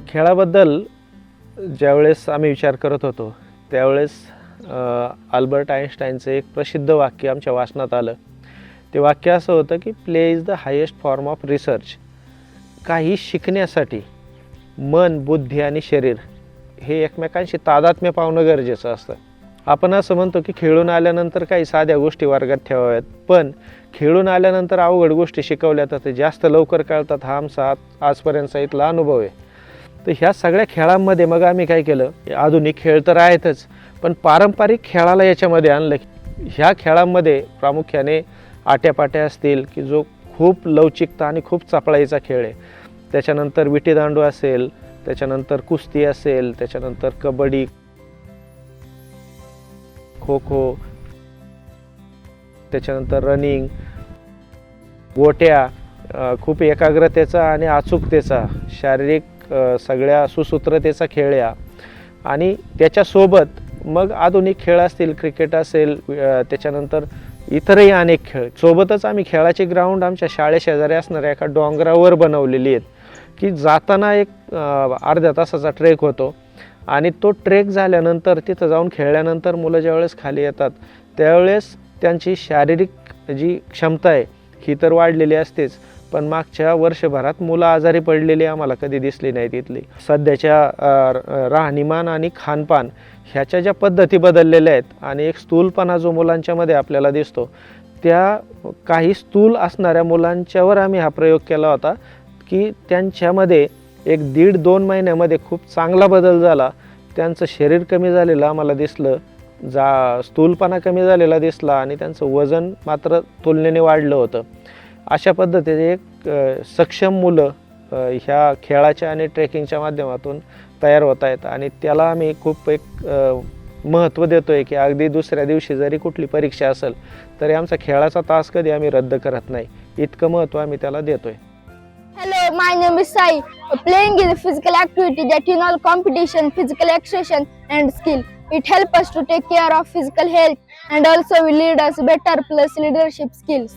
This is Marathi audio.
खेळाबद्दल ज्यावेळेस आम्ही विचार करत होतो त्यावेळेस अल्बर्ट आइन्स्टाईनचं एक प्रसिद्ध वाक्य आमच्या वाचनात आलं. ते वाक्य असं होतं की play is the highest form of research. काही शिकण्यासाठी मन, बुद्धी आणि शरीर हे एकमेकांशी तादात्म्य पावणं गरजेचं असतं. आपण असं म्हणतो की खेळून आल्यानंतर काही साध्या गोष्टी वर्गात ठेवाव्यात, पण खेळून आल्यानंतर अवघड गोष्टी शिकवल्या तर ते जास्त लवकर कळतात. हा आमचा आजपर्यंतचा इथला अनुभव आहे. तर ह्या सगळ्या खेळांमध्ये मग आम्ही काय केलं, आधुनिक खेळ तर आहेतच, पण पारंपरिक खेळाला याच्यामध्ये आणलं. ह्या खेळांमध्ये प्रामुख्याने आट्यापाट्या असतील की जो खूप लवचिकता आणि खूप चपळाईचा खेळ आहे. त्याच्यानंतर विटीदांडू असेल, त्याच्यानंतर कुस्ती असेल, त्याच्यानंतर कबड्डी, खो खो, त्याच्यानंतर रनिंग, गोट्या, खूप एकाग्रतेचा आणि अचूकतेचा, शारीरिक सगळ्या सुसूत्रतेचा खेळ या. आणि त्याच्यासोबत मग आधुनिक खेळ असतील, क्रिकेट असेल, त्याच्यानंतर इतरही अनेक खेळ. सोबतच आम्ही खेळाचे ग्राउंड आमच्या शाळेशेजारी असणाऱ्या एका डोंगरावर बनवलेली आहेत की जाताना एक अर्ध्या तासाचा ट्रेक होतो आणि तो ट्रेक झाल्यानंतर तिथं जाऊन खेळल्यानंतर मुलं ज्यावेळेस खाली येतात त्यावेळेस त्यांची शारीरिक जी क्षमता आहे ही तर वाढलेली असतेच, पण मागच्या वर्षभरात मुलं आजारी पडलेली आम्हाला कधी दिसली नाही तिथली. सध्याच्या राहणीमान आणि खानपान ह्याच्या ज्या पद्धती बदललेल्या आहेत आणि एक स्थूलपणा जो मुलांच्यामध्ये आपल्याला दिसतो, त्या काही स्थूल असणाऱ्या मुलांच्यावर आम्ही हा प्रयोग केला होता की त्यांच्यामध्ये एक 1.5-2 महिन्यामध्ये खूप चांगला बदल झाला. त्यांचं शरीर कमी झालेलं आम्हाला दिसलं, स्थूलपणा कमी झालेला दिसला आणि त्यांचं वजन मात्र तुलनेने वाढलं होतं. अशा पद्धतीने एक सक्षम मुलं ह्या खेळाच्या आणि ट्रेकिंगच्या माध्यमातून तयार होत आहेत आणि त्याला आम्ही खूप एक महत्त्व देतो आहे की अगदी दुसऱ्या दिवशी जरी कुठली परीक्षा असेल तरी आमचा खेळाचा तास कधी आम्ही रद्द करत नाही, इतकं महत्त्व आम्ही त्याला देतो आहे. Hello, my name is Sai. Playing is a physical activity that involves competition, physical exertion, and skill. It helps us to take care of physical health and also will lead us better plus leadership skills.